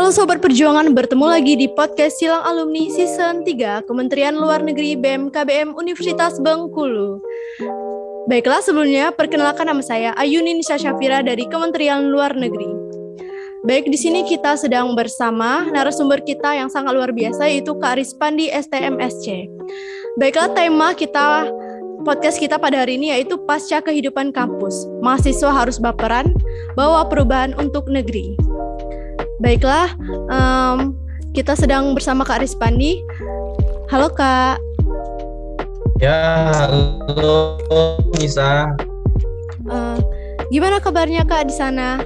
Halo Sobat Perjuangan, bertemu lagi di podcast Silang Alumni Season 3 Kementerian Luar Negeri BEM KBM Universitas Bengkulu. Baiklah, sebelumnya perkenalkan nama saya Ayuni Nisa Syafira dari Kementerian Luar Negeri. Baik, di sini kita sedang bersama narasumber kita yang sangat luar biasa, yaitu Kak Rispandi STMSC. Baiklah, tema podcast kita pada hari ini yaitu Pasca Kehidupan Kampus. Mahasiswa harus baperan, bawa perubahan untuk negeri. Baiklah, kita sedang bersama Kak Rispandi. Halo Kak. Ya, halo Nisa. Gimana kabarnya Kak di sana?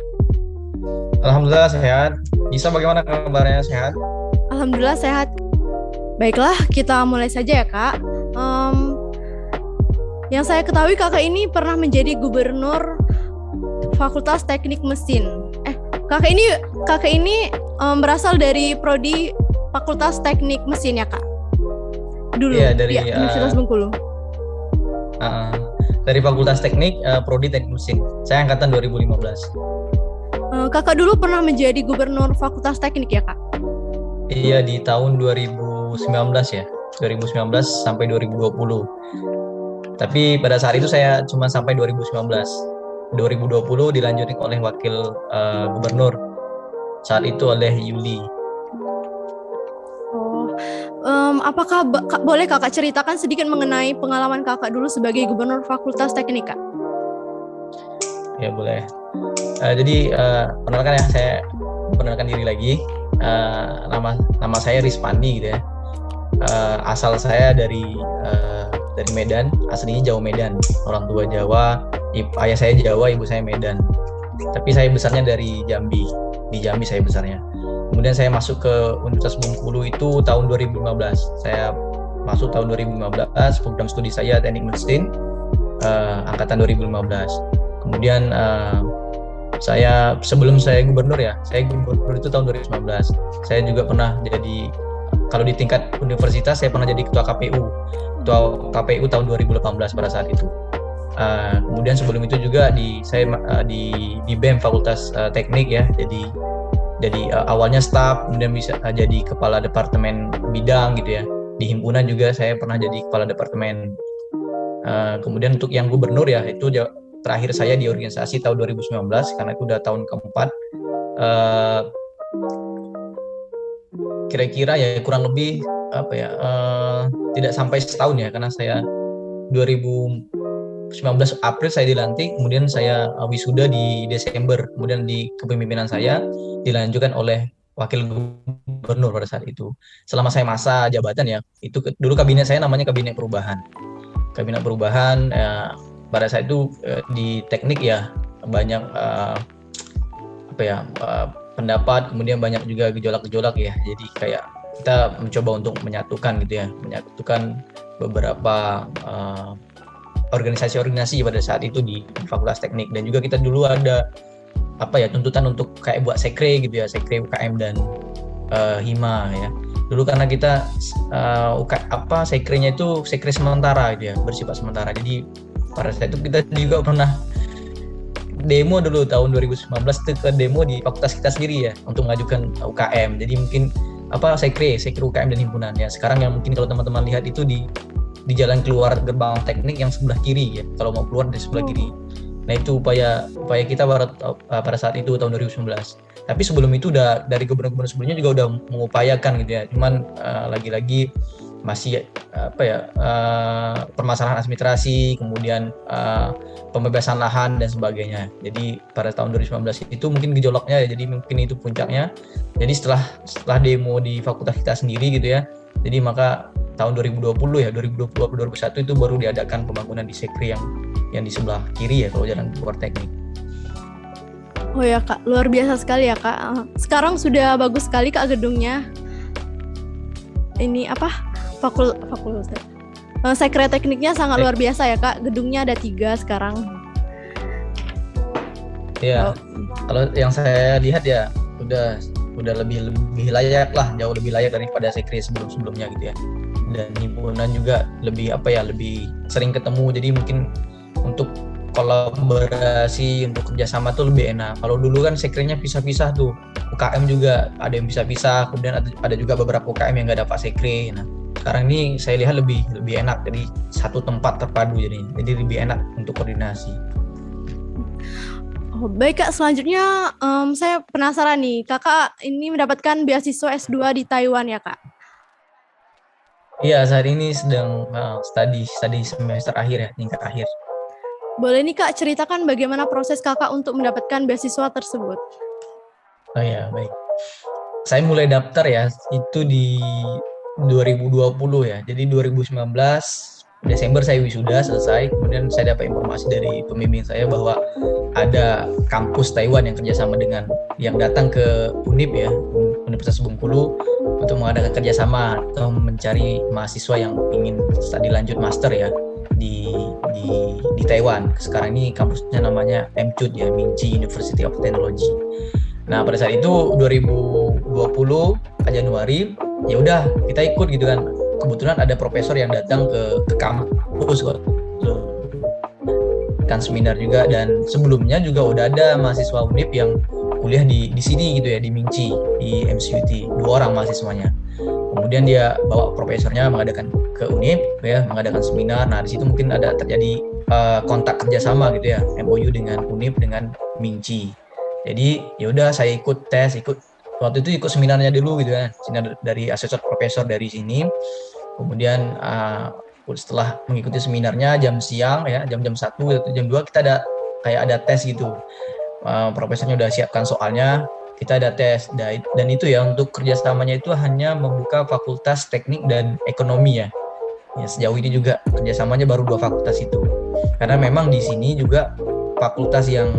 Alhamdulillah sehat. Nisa bagaimana kabarnya, sehat? Alhamdulillah sehat. Baiklah, kita mulai saja ya Kak. Yang saya ketahui Kakak ini pernah menjadi gubernur Fakultas Teknik Mesin. Kakak ini berasal dari prodi Fakultas Teknik Mesin ya Kak? Dulu ya, dari Universitas Bengkulu. Dari Fakultas Teknik, prodi Teknik Mesin. Saya angkatan 2015. Kakak dulu pernah menjadi gubernur Fakultas Teknik ya Kak? Iya, di tahun 2019 ya. 2019 sampai 2020. Tapi pada saat itu saya cuma sampai 2019. 2020 dilanjutin oleh wakil gubernur saat itu oleh Yuli. Apakah boleh kakak ceritakan sedikit mengenai pengalaman kakak dulu sebagai gubernur Fakultas Teknik Kak? Ya boleh. Jadi perkenalkan ya, saya perkenalkan diri lagi. Nama saya Rispandi gitu ya. Asal saya dari Medan, aslinya Jawa Medan. Orang tua Jawa, ayah saya Jawa, ibu saya Medan. Tapi saya besarnya dari Jambi. Di Jambi saya besarnya. Kemudian saya masuk ke Universitas Bengkulu itu tahun 2015. Saya masuk tahun 2015, program studi saya Teknik Mesin, angkatan 2015. Kemudian sebelum saya gubernur ya, saya gubernur itu tahun 2019. Saya juga pernah jadi, kalau di tingkat universitas saya pernah jadi ketua KPU tahun 2018 pada saat itu. Kemudian sebelum itu juga saya di BEM Fakultas Teknik ya, jadi awalnya staf, kemudian bisa jadi kepala departemen bidang gitu ya. Di himpunan juga saya pernah jadi kepala departemen. Kemudian untuk yang gubernur ya, itu terakhir saya di organisasi tahun 2019 karena itu udah tahun keempat. Kira-kira ya kurang lebih tidak sampai setahun ya, karena saya 2019 April saya dilantik, kemudian saya wisuda di Desember, kemudian di kepemimpinan saya dilanjutkan oleh wakil gubernur pada saat itu. Selama saya masa jabatan ya, itu dulu kabinet saya namanya Kabinet Perubahan. Pada saat itu di teknik ya banyak pendapat, kemudian banyak juga gejolak-gejolak ya. Jadi kayak kita mencoba untuk menyatukan beberapa organisasi-organisasi pada saat itu di Fakultas Teknik. Dan juga kita dulu ada tuntutan untuk kayak buat sekre gitu ya, sekre UKM dan hima ya. Dulu karena kita sekrenya itu sekre sementara gitu ya, bersifat sementara. Jadi pada saat itu kita juga pernah demo dulu tahun 2019 itu ke demo di fakultas kita sendiri ya untuk mengajukan UKM. Jadi mungkin sekre UKM dan himpunan ya. Sekarang yang mungkin kalau teman-teman lihat itu di jalan keluar gerbang teknik yang sebelah kiri ya, kalau mau keluar dari sebelah kiri. Nah itu upaya kita pada saat itu tahun 2019. Tapi sebelum itu udah dari gubernur-gubernur sebelumnya juga udah mengupayakan gitu ya. Cuman lagi-lagi masih permasalahan administrasi, kemudian pembebasan lahan dan sebagainya. Jadi pada tahun 2019 itu mungkin gejolaknya ya, jadi mungkin itu puncaknya. Jadi setelah demo di fakultas kita sendiri gitu ya. Jadi maka tahun 2020 itu baru diadakan pembangunan di sekre yang di sebelah kiri ya, kalau jalan keluar teknik. Oh ya Kak, luar biasa sekali ya Kak. Sekarang sudah bagus sekali Kak gedungnya. Ini fakultas. Sekre tekniknya sangat luar biasa ya Kak. Gedungnya ada 3 sekarang. Ya, kalau yang saya lihat ya udah lebih layak lah, jauh lebih layak daripada sekre sebelumnya gitu ya. Dan himpunan juga lebih lebih sering ketemu. Jadi mungkin untuk kolaborasi untuk kerjasama tuh lebih enak. Kalau dulu kan sekretnya pisah-pisah tuh, UKM juga ada yang pisah-pisah, kemudian ada juga beberapa UKM yang nggak dapat sekre. Nah sekarang ini saya lihat lebih enak, jadi satu tempat terpadu, jadi lebih enak untuk koordinasi. Oh, baik Kak, selanjutnya saya penasaran nih, Kakak ini mendapatkan beasiswa S2 di Taiwan ya Kak? Iya, saat ini sedang studi semester akhir ya, tingkat akhir. Boleh nih Kak ceritakan bagaimana proses Kakak untuk mendapatkan beasiswa tersebut? Oh ya, baik. Saya mulai daftar ya, itu di 2020 ya. Jadi 2019 Desember saya wisuda selesai, kemudian saya dapat informasi dari pembimbing saya bahwa ada kampus Taiwan yang kerjasama dengan yang datang ke UNIP ya, Universitas Bengkulu, untuk mengadakan kerjasama atau mencari mahasiswa yang ingin studi lanjut master ya di Taiwan. Sekarang ini kampusnya namanya MCUT ya, Minci University of Technology. Nah pada saat itu 2020 Januari, ya udah kita ikut gitu kan. Kebetulan ada profesor yang datang ke kampus kan seminar juga, dan sebelumnya juga udah ada mahasiswa UNIP yang kuliah di sini gitu ya, di Minci, di MCUT, 2 orang mahasiswanya. Kemudian dia bawa profesornya mengadakan ke UNIP ya, mengadakan seminar. Nah di situ mungkin ada terjadi kontak kerjasama gitu ya, MOU dengan UNIP dengan Minci. Jadi ya udah saya ikut waktu itu ikut seminarnya dulu gitu kan, seminar dari asosiat profesor dari sini. Kemudian setelah mengikuti seminarnya jam siang ya, jam 1 atau jam 2 kita ada tes gitu. Profesornya udah siapkan soalnya, kita ada tes, dan itu ya untuk kerjasamanya itu hanya membuka fakultas teknik dan ekonomi ya. Sejauh ini juga kerjasamanya baru 2 fakultas itu, karena memang di sini juga fakultas yang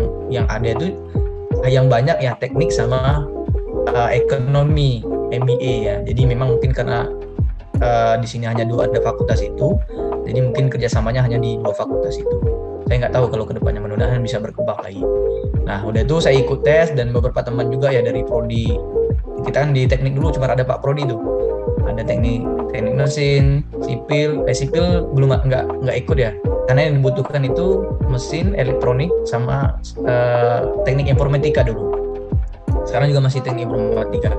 ada itu yang banyak ya teknik sama ekonomi MBA ya. Jadi memang mungkin karena di sini hanya ada fakultas itu, jadi mungkin kerjasamanya hanya di 2 fakultas itu. Saya nggak tahu kalau kedepannya, mudah-mudahan bisa berkembang lagi. Nah udah itu saya ikut tes, dan beberapa teman juga ya dari prodi. Kita kan di teknik dulu cuma ada Pak Prodi tuh, ada teknik mesin, sipil belum nggak ikut ya, karena yang dibutuhkan itu mesin, elektronik sama teknik informatika dulu. Sekarang juga masih teknik informatika.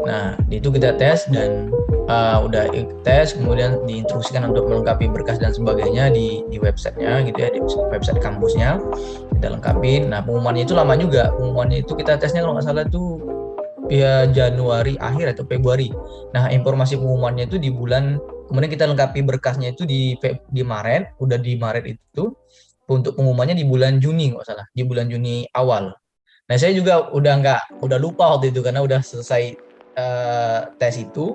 Nah itu kita tes, dan udah tes, kemudian diinstruksikan untuk melengkapi berkas dan sebagainya di websitenya gitu ya, di website kampusnya kita lengkapin. Nah pengumumannya itu lama juga, pengumumannya itu kita tesnya kalau nggak salah itu ya Januari akhir atau Februari. Nah informasi pengumumannya itu di bulan, kemudian kita lengkapi berkasnya itu di Maret, udah di Maret itu. Untuk pengumumannya di bulan Juni nggak salah, di bulan Juni awal. Nah saya juga udah lupa waktu itu karena udah selesai tes itu.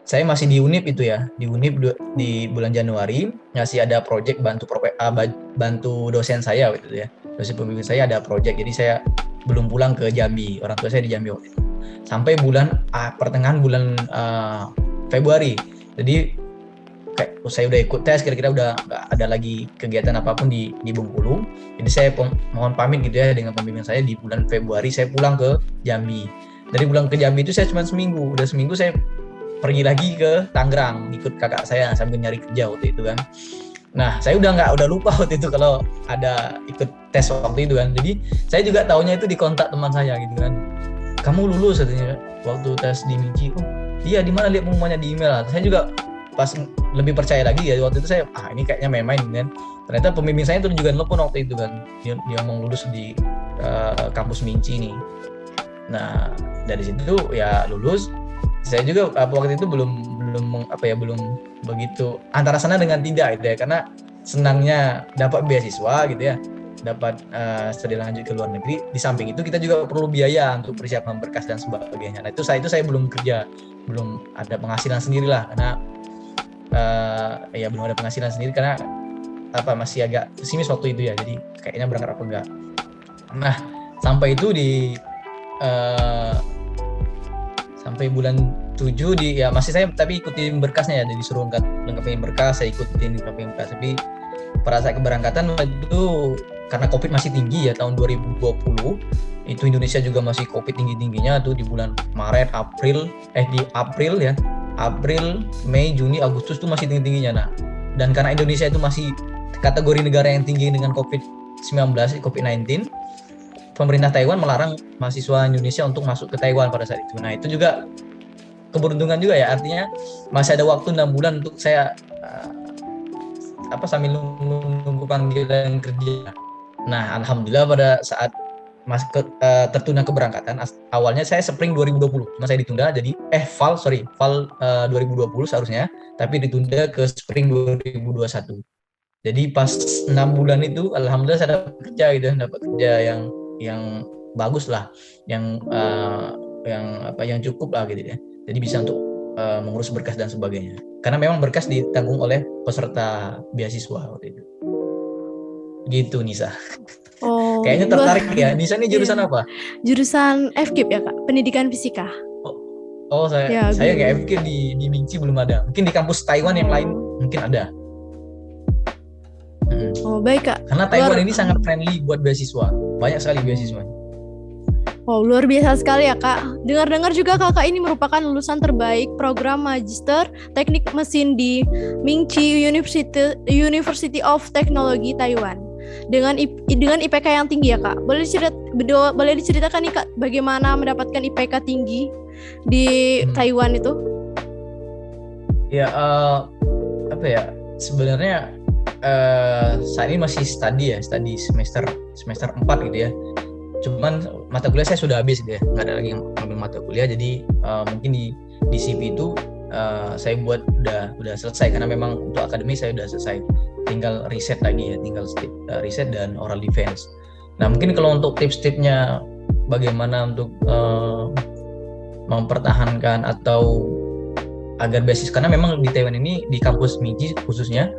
Saya masih di UNIP itu ya, di UNIP di bulan Januari, ngasih ada project bantu dosen saya gitu ya, dosen pembimbing saya ada project, jadi saya belum pulang ke Jambi, orang tua saya di Jambi waktu itu, sampai pertengahan bulan Februari. Jadi saya udah ikut tes, kira-kira udah nggak ada lagi kegiatan apapun di Bengkulu, jadi saya mohon pamit gitu ya dengan pembimbing saya. Di bulan Februari saya pulang ke Jambi. Dari pulang ke Jambi itu saya cuma seminggu, udah seminggu saya pergi lagi ke Tangerang, ikut kakak saya sambil nyari kerja waktu itu kan. Nah saya udah lupa waktu itu kalau ada ikut tes waktu itu kan. Jadi saya juga taunya itu di kontak teman saya gitu kan, kamu lulus katanya waktu tes di Minci. Oh iya, di mana lihat pengumumannya di email. Saya juga pas lebih percaya lagi ya, waktu itu saya ini kayaknya main-main kan. Ternyata pembimbing saya itu juga nelpon waktu itu kan, dia mau lulus di kampus Minci nih. Nah dari situ ya lulus. Saya juga waktu itu belum begitu antara senang dengan tidak gitu ya, karena senangnya dapat beasiswa gitu ya, dapat studi lanjut ke luar negeri. Di samping itu kita juga perlu biaya untuk persiapan berkas dan sebagainya. Nah itu saya belum kerja, belum ada penghasilan sendiri lah, karena belum ada penghasilan sendiri karena masih agak pesimis waktu itu ya, jadi kayaknya berangkat apa enggak. Nah sampai itu sampai bulan 7 masih saya tapi ikutin berkasnya ya, jadi disuruh lengkapin berkas, saya ikutin lengkapin berkas. Tapi pada saat keberangkatan itu karena Covid masih tinggi ya, tahun 2020 itu Indonesia juga masih Covid tinggi-tingginya tuh di bulan Maret, April, Mei, Juni, Agustus tuh masih tinggi-tingginya. Nah dan karena Indonesia itu masih kategori negara yang tinggi dengan COVID-19, pemerintah Taiwan melarang mahasiswa Indonesia untuk masuk ke Taiwan pada saat itu. Nah, itu juga keberuntungan juga ya, artinya masih ada waktu 6 bulan untuk saya sambil nunggu panggilan kerja. Nah, alhamdulillah pada saat tertunda keberangkatan, awalnya saya spring 2020, cuma saya ditunda jadi fall 2020 seharusnya, tapi ditunda ke spring 2021. Jadi pas 6 bulan itu alhamdulillah saya dapat kerja yang bagus lah, yang cukup lah gitu ya. Jadi bisa untuk mengurus berkas dan sebagainya. Karena memang berkas ditanggung oleh peserta beasiswa waktu itu. Gitu Nisa. Oh, kayaknya tertarik ya. Nisa ini jurusan apa? Jurusan FKIP ya Kak, Pendidikan Fisika. Oh, saya nggak FKIP di Mingci belum ada. Mungkin di kampus Taiwan yang lain mungkin ada. Oh, baik Kak. Karena Taiwan ini sangat friendly buat beasiswa. Banyak sekali beasiswa. Wow, luar biasa sekali ya Kak. Dengar-dengar juga Kakak ini merupakan lulusan terbaik program Magister Teknik Mesin di Mingchi University of Technology Taiwan. Dengan IPK yang tinggi ya Kak. Boleh diceritakan nih Kak, bagaimana mendapatkan IPK tinggi di Taiwan itu? Ya, sebenarnya saat ini masih studi semester 4 gitu ya. Cuman mata kuliah saya sudah habis gitu ya, nggak ada lagi yang ambil mata kuliah. Jadi mungkin di CV itu saya buat udah selesai, karena memang untuk akademik saya udah selesai. Tinggal riset lagi ya, riset dan oral defense. Nah, mungkin kalau untuk tips-tipsnya bagaimana untuk mempertahankan atau agar beasiswa, karena memang di Taiwan ini di kampus Mingchi khususnya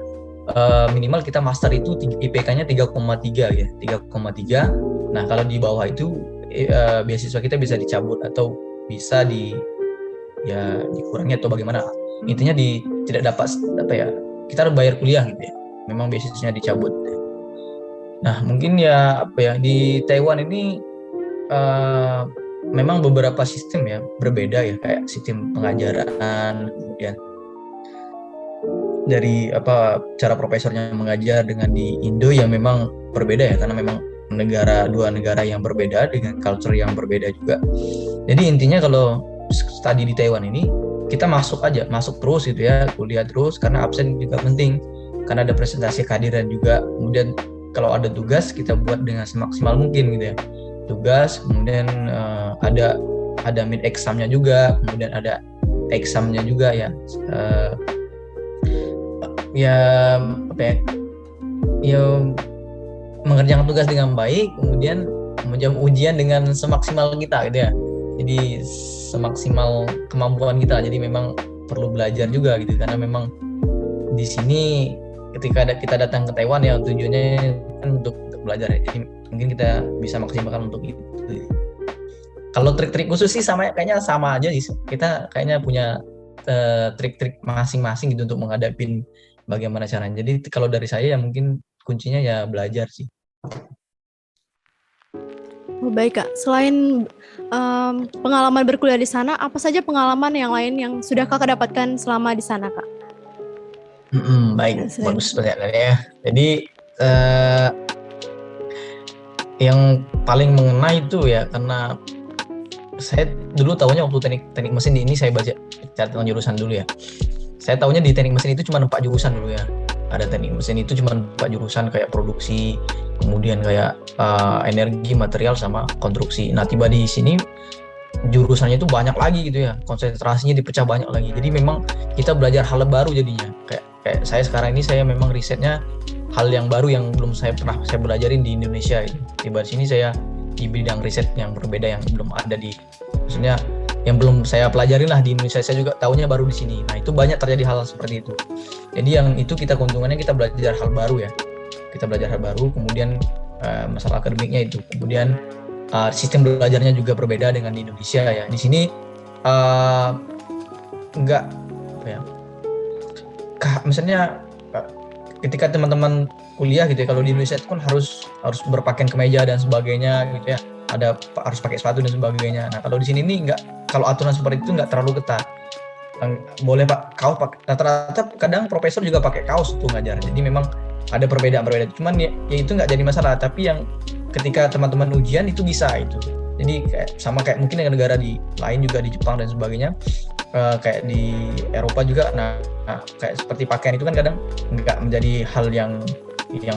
minimal kita master itu IPK-nya 3,3 ya, 3,3. Nah, kalau di bawah itu beasiswa kita bisa dicabut atau bisa dikurangi atau bagaimana. Intinya tidak dapat kita harus bayar kuliah gitu ya. Memang beasiswanya dicabut. Nah, mungkin di Taiwan ini memang beberapa sistem ya berbeda ya, kayak sistem pengajaran, kemudian dari cara profesornya mengajar dengan di Indo yang memang berbeda ya, karena memang dua negara yang berbeda dengan culture yang berbeda juga. Jadi intinya kalau studi di Taiwan ini kita masuk terus gitu ya, kuliah terus, karena absen juga penting, karena ada presentasi kehadiran juga. Kemudian kalau ada tugas kita buat dengan semaksimal mungkin gitu ya, tugas. Kemudian ada mid examnya juga, kemudian ada examnya juga ya. Mengerjakan tugas dengan baik, kemudian menjawab ujian dengan semaksimal kita gitu ya. Jadi semaksimal kemampuan kita. Jadi memang perlu belajar juga gitu, karena memang di sini ketika kita datang ke Taiwan ya tujuannya kan untuk belajar ya. Jadi mungkin kita bisa maksimalkan untuk itu. Kalau trik-trik khusus sih kayaknya sama aja sih. Kita kayaknya punya trik-trik masing-masing gitu untuk menghadapi bagaimana caranya. Jadi kalau dari saya ya mungkin kuncinya ya belajar sih. Oh, baik Kak. Selain pengalaman berkuliah di sana, apa saja pengalaman yang lain yang sudah Kakak dapatkan selama di sana Kak? Baik, bagus pertanyaannya ya. Jadi yang paling mengena itu ya, karena saya dulu tahunya waktu teknik mesin ini saya baca catatan jurusan dulu ya. Saya tahunya di teknik mesin itu cuma 4 jurusan dulu ya. Ada teknik mesin itu cuma 4 jurusan, kayak produksi, kemudian kayak energi, material, sama konstruksi. Nah, tiba di sini jurusannya itu banyak lagi gitu ya, konsentrasinya dipecah banyak lagi. Jadi memang kita belajar hal baru jadinya. Kayak saya sekarang ini saya memang risetnya hal yang baru yang belum saya belajarin di Indonesia gitu. Tiba di sini saya di bidang riset yang berbeda, yang belum ada maksudnya yang belum saya pelajarin lah di Indonesia. Saya juga tahunya baru di sini. Nah, itu banyak terjadi hal seperti itu. Jadi yang itu keuntungannya kita belajar hal baru ya. Kita belajar hal baru, kemudian masalah akademiknya itu. Kemudian sistem belajarnya juga berbeda dengan di Indonesia ya. Di sini misalnya ketika teman-teman kuliah gitu ya, kalau di Indonesia itu kan harus berpakaian kemeja dan sebagainya gitu ya, harus pakai sepatu dan sebagainya. Nah, kalau di sini ini kalau aturan seperti itu nggak terlalu ketat. Boleh kaos rata-rata, kadang profesor juga pakai kaos untuk ngajar. Jadi memang ada perbedaan. Cuman ya itu nggak jadi masalah. Tapi yang ketika teman-teman ujian itu bisa itu. Jadi sama kayak mungkin dengan negara di lain juga di Jepang dan sebagainya, kayak di Eropa juga. Nah, kayak seperti pakaian itu kan kadang nggak menjadi hal yang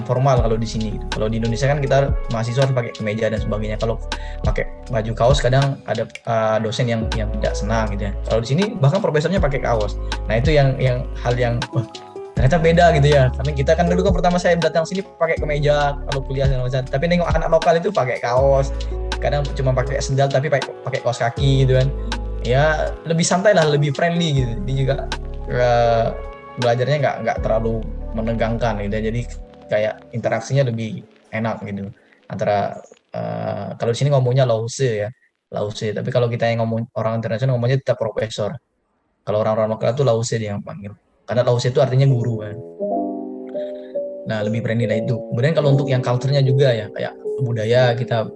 formal kalau di sini. Kalau di Indonesia kan kita mahasiswa harus pakai kemeja dan sebagainya. Kalau pakai baju kaos kadang ada dosen yang tidak senang gitu ya. Kalau di sini bahkan profesornya pakai kaos. Nah itu yang hal yang ternyata beda gitu ya. Karena kita kan dulu kan pertama saya datang sini pakai kemeja kalau kuliah dan macam. Tapi nengok anak lokal itu pakai kaos. Kadang cuma pakai sendal tapi pakai kaos kaki gitu kan. Ya lebih santai lah, lebih friendly gitu. Jadi juga belajarnya nggak terlalu menegangkan gitu. Jadi kayak interaksinya lebih enak gitu antara kalau di sini ngomongnya lause ya, lause. Tapi kalau kita yang ngomong orang internasional ngomongnya tetap profesor. Kalau orang-orang lokal itu lause dia yang panggil. Karena lause itu artinya guru kan. Nah lebih friendly lah itu. Kemudian kalau untuk yang culture-nya juga ya, kayak budaya kita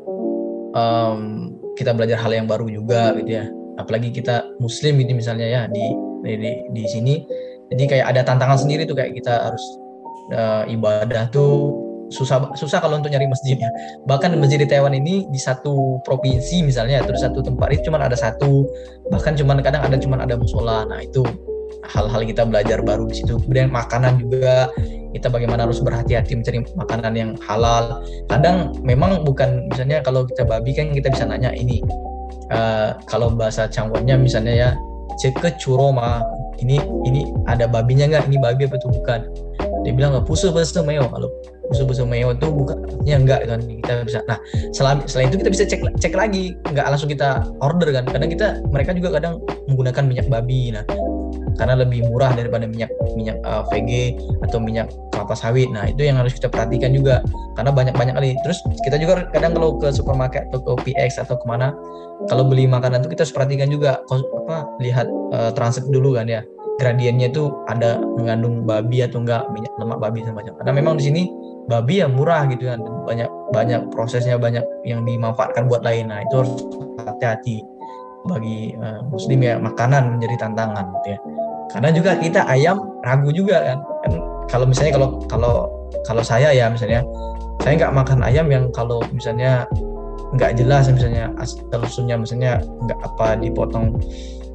belajar hal yang baru juga gitu ya. Apalagi kita Muslim gitu misalnya ya di sini. Jadi kayak ada tantangan sendiri tuh, kayak kita harus ibadah tuh susah kalau untuk nyari masjidnya. Bahkan masjid di Taiwan ini di satu provinsi misalnya, terus satu tempat itu cuma ada satu, bahkan kadang ada musola. Nah itu hal-hal kita belajar baru di situ. Kemudian makanan juga, kita bagaimana harus berhati-hati mencari makanan yang halal. Kadang memang bukan, misalnya kalau kita babi kan kita bisa nanya ini, kalau bahasa Cangguannya misalnya ya, cek ke curoma, ini ada babinya nggak, ini babi apa itu bukan. Dia bilang nggak, pusu meo. Kalau pusu meo itu bukannya enggak kan, kita bisa. Nah selain itu kita bisa cek lagi, nggak langsung kita order kan. Kadang mereka juga kadang menggunakan minyak babi. Nah karena lebih murah daripada minyak VG atau minyak kelapa sawit. Nah itu yang harus kita perhatikan juga, karena banyak kali. Terus kita juga kadang kalau ke supermarket atau ke PX atau kemana, kalau beli makanan itu kita harus perhatikan juga lihat transit dulu kan ya, gradiennya itu ada mengandung babi atau enggak, minyak lemak babi dan macam. Karena memang di sini babi yang murah gitu kan, banyak prosesnya, banyak yang dimanfaatkan buat lain. Nah itu harus hati-hati bagi Muslim ya, makanan menjadi tantangan gitu ya. Karena juga kita ayam ragu juga kan kalau misalnya kalau saya ya, misalnya saya nggak makan ayam yang kalau misalnya nggak jelas, misalnya asal usulnya misalnya nggak dipotong,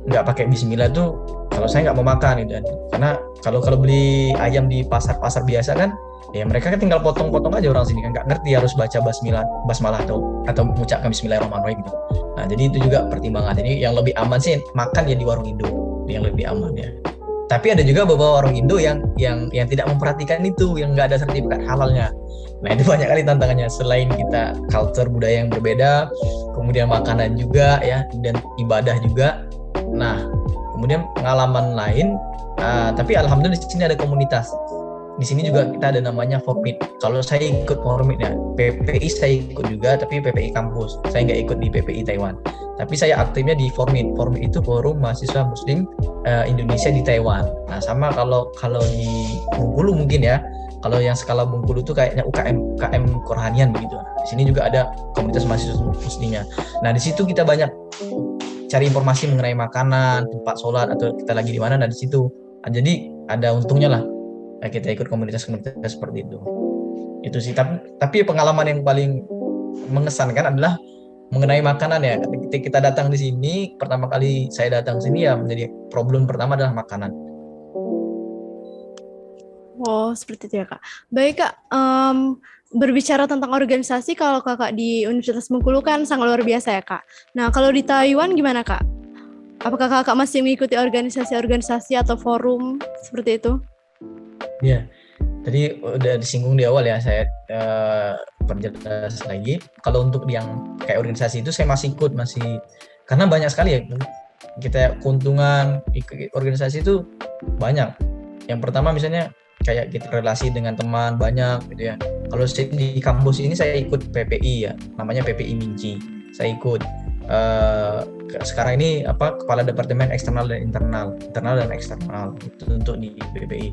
nggak pakai bismillah tuh, kalau saya nggak mau makan gitu kan. Karena kalau beli ayam di pasar biasa kan ya, mereka kan tinggal potong-potong aja, orang sini kan nggak ngerti harus baca basmalah atau mengucapkan bismillahirrahmanirrahim gitu. Nah jadi itu juga pertimbangan. Jadi yang lebih aman sih makan ya di warung Indo, yang lebih aman ya. Tapi ada juga beberapa warung Indo yang tidak memperhatikan itu, yang nggak ada sertifikat halalnya. Nah itu banyak kali tantangannya. Selain kita culture budaya yang berbeda, kemudian makanan juga ya, dan ibadah juga. Nah kemudian pengalaman lain, tapi alhamdulillah di sini ada komunitas. Di sini juga kita ada namanya Formit. Kalau saya ikut Formit ya, PPI saya ikut juga, tapi PPI kampus. Saya nggak ikut di PPI Taiwan. Tapi saya aktifnya di Formit. Formit itu Forum Mahasiswa Muslim Indonesia di Taiwan. Nah sama kalau di Bengkulu mungkin ya. Kalau yang skala Bengkulu itu kayaknya UKM Korhanian begitu. Nah, di sini juga ada komunitas mahasiswa muslimnya. Nah di situ kita banyak cari informasi mengenai makanan, tempat sholat, atau kita lagi di mana. Nah di situ. Nah, jadi ada untungnya lah kita ikut komunitas-komunitas seperti itu sih. Tapi pengalaman yang paling mengesankan adalah mengenai makanan ya. Ketika kita datang di sini, pertama kali saya datang sini ya, menjadi problem pertama adalah makanan. Oh seperti itu ya Kak. Baik Kak, berbicara tentang organisasi, kalau Kakak di Universitas Bengkulu kan sangat luar biasa ya Kak. Nah kalau di Taiwan gimana Kak? Apakah Kakak masih mengikuti organisasi-organisasi atau forum seperti itu? Ya, tadi udah disinggung di awal ya, saya perjelas lagi. Kalau untuk yang kayak organisasi itu saya masih ikut, karena banyak sekali ya kita keuntungan ikut organisasi itu banyak. Yang pertama misalnya kayak kita relasi dengan teman banyak gitu ya. Kalau di kampus ini saya ikut PPI ya, namanya PPI Minci. Saya ikut sekarang ini kepala departemen eksternal dan internal dan eksternal itu untuk di PPI.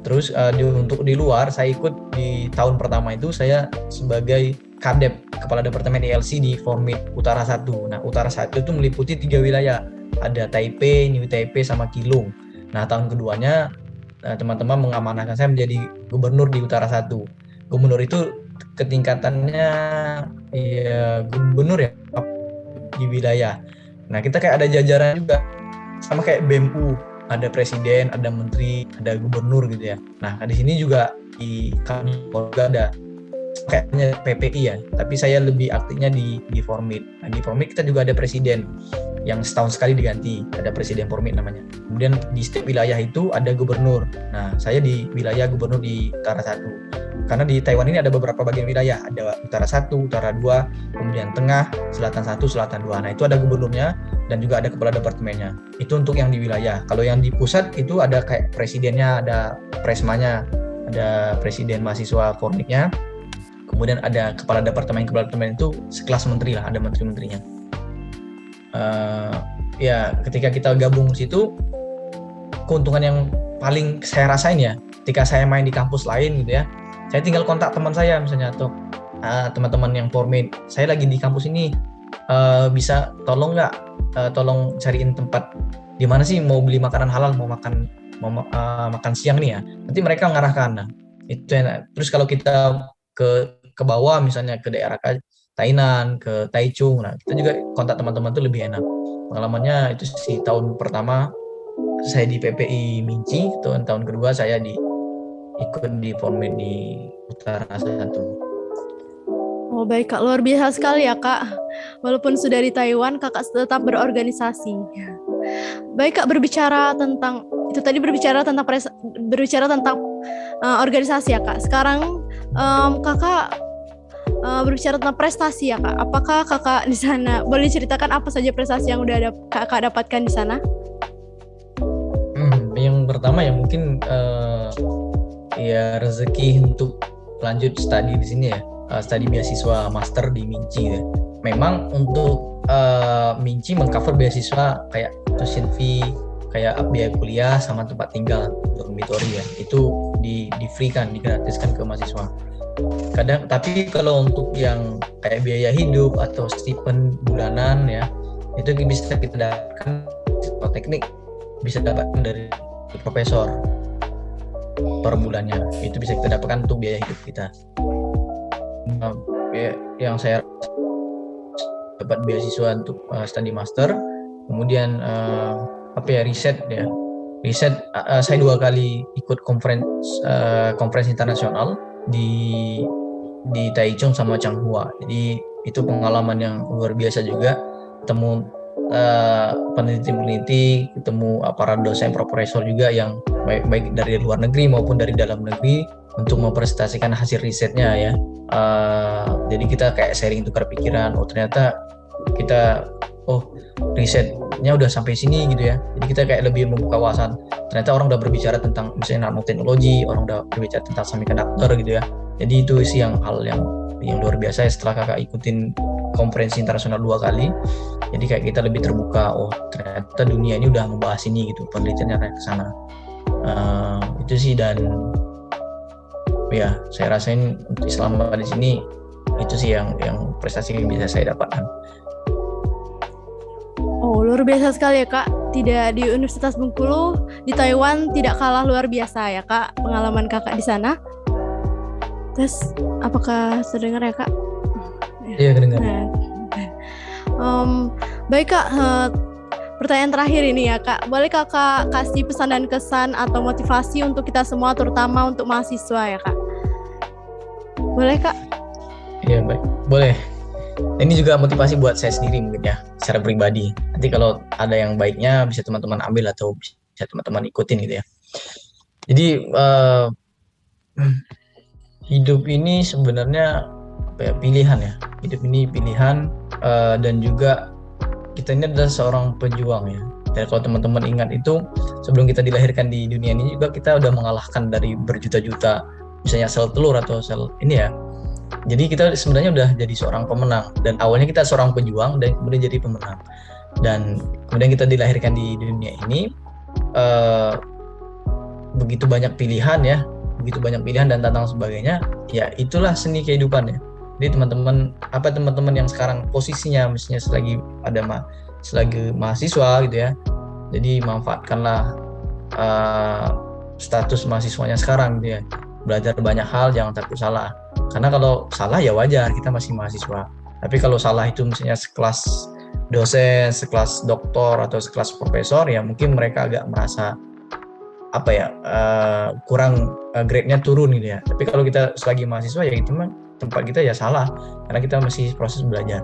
Terus untuk di luar saya ikut di tahun pertama itu saya sebagai Kadep kepala departemen ILC di Formit Utara 1. Nah Utara 1 itu meliputi 3 wilayah, ada Taipei, New Taipei sama Keelung. Nah tahun keduanya teman-teman mengamanahkan saya menjadi gubernur di Utara 1. Gubernur itu ketingkatannya ya gubernur ya di wilayah. Nah, kita kayak ada jajaran juga sama kayak BMU, ada presiden, ada menteri, ada gubernur gitu ya. Nah, di sini juga di kami juga ada kayaknya PPI ya, tapi saya lebih aktifnya di Formid. Nah, di Formid kita juga ada presiden yang setahun sekali diganti, ada presiden Formid namanya. Kemudian di setiap wilayah itu ada gubernur. Nah, saya di wilayah gubernur di Utara 1. Karena di Taiwan ini ada beberapa bagian wilayah, ada Utara 1, Utara 2, kemudian Tengah, Selatan 1, Selatan 2. Nah, itu ada gubernurnya dan juga ada kepala departemennya. Itu untuk yang di wilayah. Kalau yang di pusat itu ada kayak presidennya, ada presmanya, ada presiden mahasiswa Formidnya. Kemudian ada kepala departemen itu sekelas menteri lah, ada menteri-menterinya. Ya ketika kita gabung situ, keuntungan yang paling saya rasain ya, ketika saya main di kampus lain gitu ya, saya tinggal kontak teman saya misalnya atau teman-teman yang Formid, saya lagi di kampus ini, bisa tolong nggak, tolong cariin tempat di mana sih mau beli makanan halal, mau makan siang nih ya, nanti mereka mengarahkan. Nah, itu enak. Terus kalau kita ke bawah misalnya ke daerah Tainan, ke Taichung, nah kita juga kontak teman-teman tuh lebih enak. Pengalamannya itu sih, tahun pertama saya di PPI Minci, tahun kedua saya ikut di Formid di Utara 1. Oh baik Kak, luar biasa sekali ya Kak. Walaupun sudah di Taiwan, Kakak tetap berorganisasi. Baik Kak, berbicara tentang organisasi ya Kak. Sekarang Kakak berbicara tentang prestasi ya Kak. Apakah Kakak di sana boleh diceritakan apa saja prestasi yang udah Kakak dapatkan di sana? Yang pertama ya mungkin ya rezeki untuk lanjut studi di sini ya, studi beasiswa master di Minci ya. Memang untuk Minci mengcover beasiswa kayak tuition fee, kayak biaya kuliah sama tempat tinggal dormitory ya, itu di free kan, digratiskan ke mahasiswa. Tapi kalau untuk yang kayak biaya hidup atau stipend bulanan ya, itu bisa kita dapatkan teknik, bisa dapatkan dari profesor per bulannya, itu bisa kita dapatkan untuk biaya hidup kita. Yang saya dapat beasiswa untuk studi master, kemudian riset ya. Riset saya 2 kali ikut conference internasional di Taichung sama Changhua. Jadi itu pengalaman yang luar biasa juga, ketemu peneliti-peneliti, ketemu para dosen profesor juga yang baik dari luar negeri maupun dari dalam negeri untuk mempresentasikan hasil risetnya ya. Jadi kita kayak sharing tukar pikiran, ternyata kita risetnya udah sampai sini gitu ya. Jadi kita kayak lebih membuka wawasan. Ternyata orang udah berbicara tentang misalnya nanoteknologi, orang udah berbicara tentang semiconductor gitu ya. Jadi itu sih hal yang luar biasa ya, setelah kakak ikutin konferensi internasional 2 kali. Jadi kayak kita lebih terbuka, ternyata dunia ini udah membahas ini gitu, penelitiannya kayak ke sana. Itu sih, dan ya saya rasain untuk selama di sini itu sih yang prestasi yang bisa saya dapatkan. Oh, luar biasa sekali ya Kak. Tidak di Universitas Bengkulu, di Taiwan tidak kalah luar biasa ya Kak pengalaman Kakak di sana. Terus apakah terdengar ya Kak? Iya, kedengar. Baik Kak, pertanyaan terakhir ini ya Kak. Boleh Kakak kasih pesan dan kesan atau motivasi untuk kita semua, terutama untuk mahasiswa ya Kak? Boleh Kak? Iya, baik. Boleh. Ini juga motivasi buat saya sendiri mungkin ya, secara pribadi. Nanti kalau ada yang baiknya bisa teman-teman ambil atau bisa teman-teman ikutin gitu ya. Jadi hidup ini sebenarnya pilihan ya. Hidup ini pilihan, dan juga kita ini adalah seorang pejuang ya. Dan kalau teman-teman ingat itu, sebelum kita dilahirkan di dunia ini juga kita udah mengalahkan dari berjuta-juta, misalnya sel telur atau sel ini ya. Jadi kita sebenarnya udah jadi seorang pemenang, dan awalnya kita seorang pejuang dan kemudian jadi pemenang. Dan kemudian kita dilahirkan di dunia ini, begitu banyak pilihan ya, dan tantangan sebagainya. Ya itulah seni kehidupan ya. Jadi teman-teman yang sekarang posisinya misalnya selagi mahasiswa gitu ya, jadi manfaatkanlah status mahasiswanya sekarang gitu ya. Belajar banyak hal, jangan takut salah. Karena kalau salah ya wajar, kita masih mahasiswa. Tapi kalau salah itu misalnya sekelas dosen, sekelas doktor atau sekelas profesor, ya mungkin mereka agak merasa kurang grade-nya turun gitu ya. Tapi kalau kita selagi mahasiswa ya itu mah tempat kita ya salah, karena kita masih proses belajar.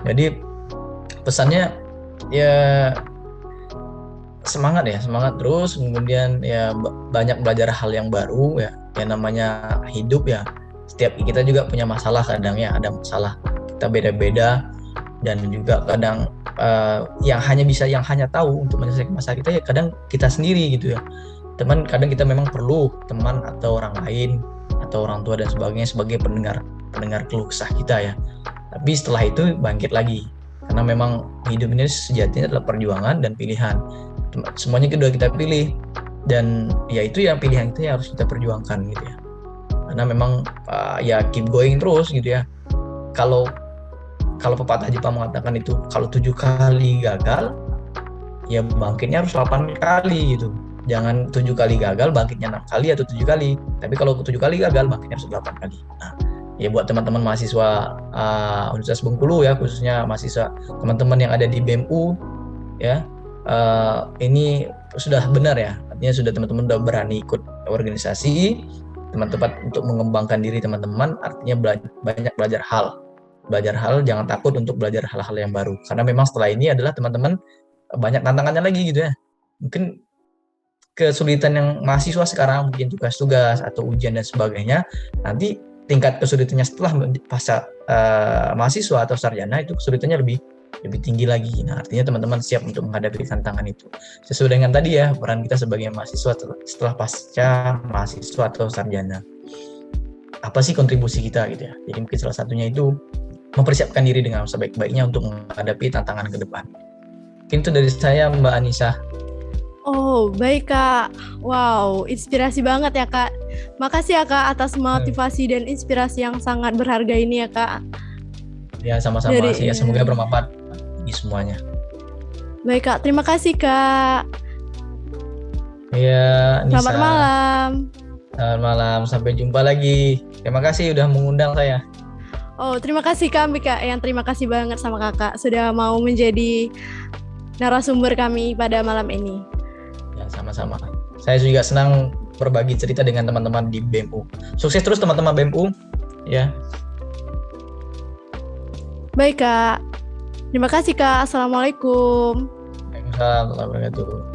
Jadi pesannya ya semangat terus, kemudian ya banyak belajar hal yang baru ya. Yang namanya hidup ya, setiap kita juga punya masalah, kadang ya ada masalah kita beda-beda, dan juga kadang yang hanya tahu untuk menyelesaikan masalah kita ya kadang kita sendiri gitu ya. Teman kadang kita memang perlu teman atau orang lain atau orang tua dan sebagainya sebagai pendengar keluh kesah kita ya. Tapi setelah itu bangkit lagi, karena memang hidup ini sejatinya adalah perjuangan dan pilihan. Semuanya kedua kita pilih, dan ya itu yang pilihan kita yang harus kita perjuangkan gitu ya. Karena memang ya keep going terus gitu ya. Kalau pepatah Jepang mengatakan itu kalau 7 kali gagal ya bangkitnya harus 8 kali gitu. Jangan 7 kali gagal bangkitnya 6 kali atau 7 kali. Tapi kalau 7 kali gagal bangkitnya harus 8 kali. Nah, ya buat teman-teman mahasiswa Universitas Bengkulu ya, khususnya mahasiswa teman-teman yang ada di BEMU ya, ini sudah benar ya. Artinya teman-teman sudah berani ikut organisasi, teman-teman untuk mengembangkan diri teman-teman, artinya banyak belajar hal, jangan takut untuk belajar hal-hal yang baru, karena memang setelah ini adalah teman-teman banyak tantangannya lagi gitu ya. Mungkin kesulitan yang mahasiswa sekarang mungkin tugas-tugas atau ujian dan sebagainya, nanti tingkat kesulitannya setelah pasca mahasiswa atau sarjana itu kesulitannya lebih tinggi lagi. Nah, artinya teman-teman siap untuk menghadapi tantangan itu. Sesuai dengan tadi ya, peran kita sebagai mahasiswa setelah pasca mahasiswa atau sarjana. Apa sih kontribusi kita gitu ya. Jadi mungkin salah satunya itu mempersiapkan diri dengan sebaik-baiknya untuk menghadapi tantangan ke depan. Mungkin itu dari saya, Mbak Anissa. Oh, baik Kak. Wow, inspirasi banget ya Kak. Makasih ya Kak atas motivasi dan inspirasi yang sangat berharga ini ya Kak. Ya, sama-sama sih ya, semoga bermanfaat bagi semuanya. Baik Kak, terima kasih Kak. Ya, Nisa. Selamat malam. Selamat malam, sampai jumpa lagi. Terima kasih udah mengundang saya. Oh, terima kasih kami Kak. Terima kasih banget sama Kakak sudah mau menjadi narasumber kami pada malam ini. Ya, sama-sama. Saya juga senang berbagi cerita dengan teman-teman di BEMU. Sukses terus teman-teman BEMU ya. Baik Kak. Terima kasih Kak. Assalamualaikum. Waalaikumsalam warahmatullahi wabarakatuh.